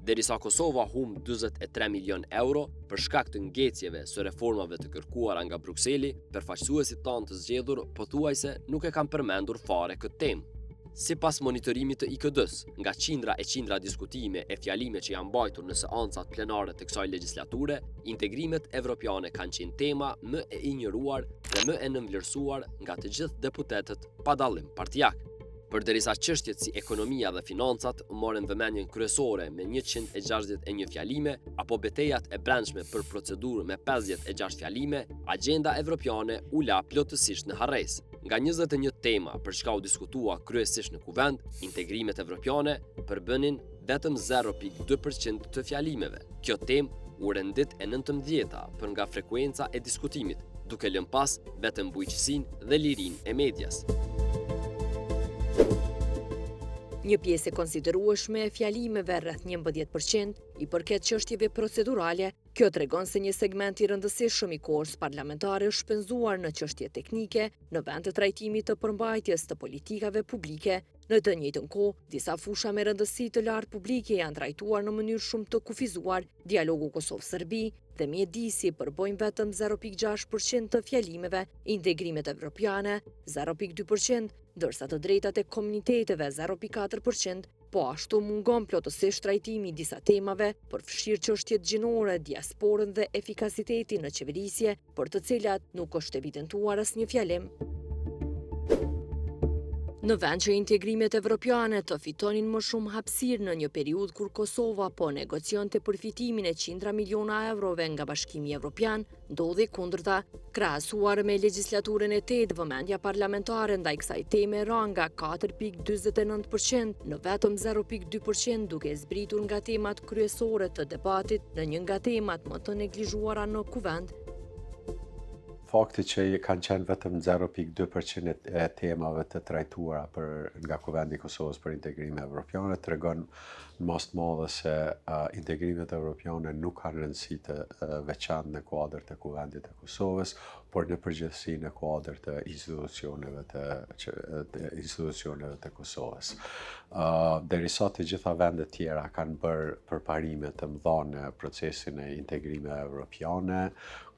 Derisa Kosova humb 43 milion euro për shkak të ngecjeve së reformave të kërkuara nga Brukseli, përfaqësuesit tanë të zgjedhur pothuajse nuk e kanë përmendur fare këtë temë. Sipas monitorimit të IKD-s, nga qindra e qindra diskutime e fjalime që janë mbajtur në seancat plenare të kësaj legjislature, integrimet evropiane kanë qenë tema më e injoruar dhe më e nënvlerësuar nga të gjithë deputetët pa dallim partijak. Përderisa çështjet si ekonomia dhe financat morën vëmendjen kryesore me 161 fjalime, apo betejat e brendshme për procedurë me 56 fjalime, agenda evropiane u la plotësisht në harres. Nga 21 tema për çka u diskutua kryesisht në kuvend, integrimet evropiane përbënin vetëm 0.2% të fjalimeve. Kjo temë u rendit e 19-ta për nga frekuenca e diskutimit, duke lënë pas vetëm bujqësinë dhe lirinë e medias. Një pjesë e konsiderueshme e fjalimeve rreth 11% i përket çështjeve procedurale, kjo tregon se një segment i rëndësishëm i kohës parlamentare është shpenzuar në çështje teknike në vend të trajtimit të përmbajtjes të politikave publike. Në të njëjtën kohë, disa fusha me rëndësi të lartë publike janë trajtuar në mënyrë shumë të kufizuar. Dialogu Kosovë-Serbi dhe mjedisi përbojnë vetëm 0.6% të fjalimeve, integrimet evropiane 0.2%, ndërsa të drejtat e komuniteteve 0.4%, po ashtu mungon plotësisht trajtimi i disa temave, përfshirë çështjet gjinore, diasporën dhe efikasitetin në qeverisje, për të cilat nuk është evidentuar asnjë fjalim. Në vend që integrimet evropiane të fitonin më shumë hapësirë në një periudhë kur Kosova po negocionte përfitimin e qindra miliona eurove nga Bashkimi Evropian, ndodhi kundërta. Krahasuar me legjislaturën e 8, vëmendja parlamentare ndaj kësaj teme ra nga 4.49% në vetëm 0.2%, duke zbritur nga temat kryesore të debatit në një nga temat më të neglizhuara në kuvend. Fakti që kanë qenë vetëm 0.2% e temave të trajtuara nga Kuvendi i Kosovës për integrime evropiane tregon në mas të madhe se integrimet evropiane nuk kanë rëndësi të veçantë në kuadër të Kuvendit të Kosovës, por në përgjithësi në kuadër të institucioneve të Kosovës. Derisa të gjitha vendet tjera kanë bërë përparime të mëdha në procesin e integrimeve evropiane,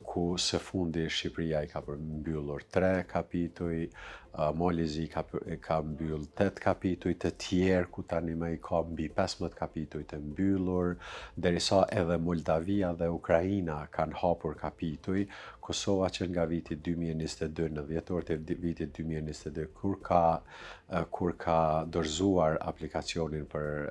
ku së fundi Shqipëria i ka përmbyllur 3 kapituj, Malizi ka mbyll 8 kapituj, të tjerë ku tani më i ka mbi 15 kapituj të mbyllur, derisa edhe Moldavia dhe Ukraina kanë hapur kapituj. Kosova që nga viti 2022 në dhjetor të vitit 2022 kur ka dorëzuar aplikacionin për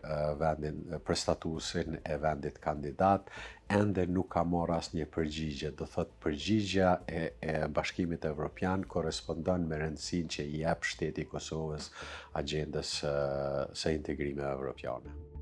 statusin e vendit kandidat, ende nuk ka marrë asnjë përgjigje. Do thotë përgjigjja e Bashkimit Evropian korrespondon me rëndësinë që i jep shteti i Kosovës agjendës së integrimeve evropiane.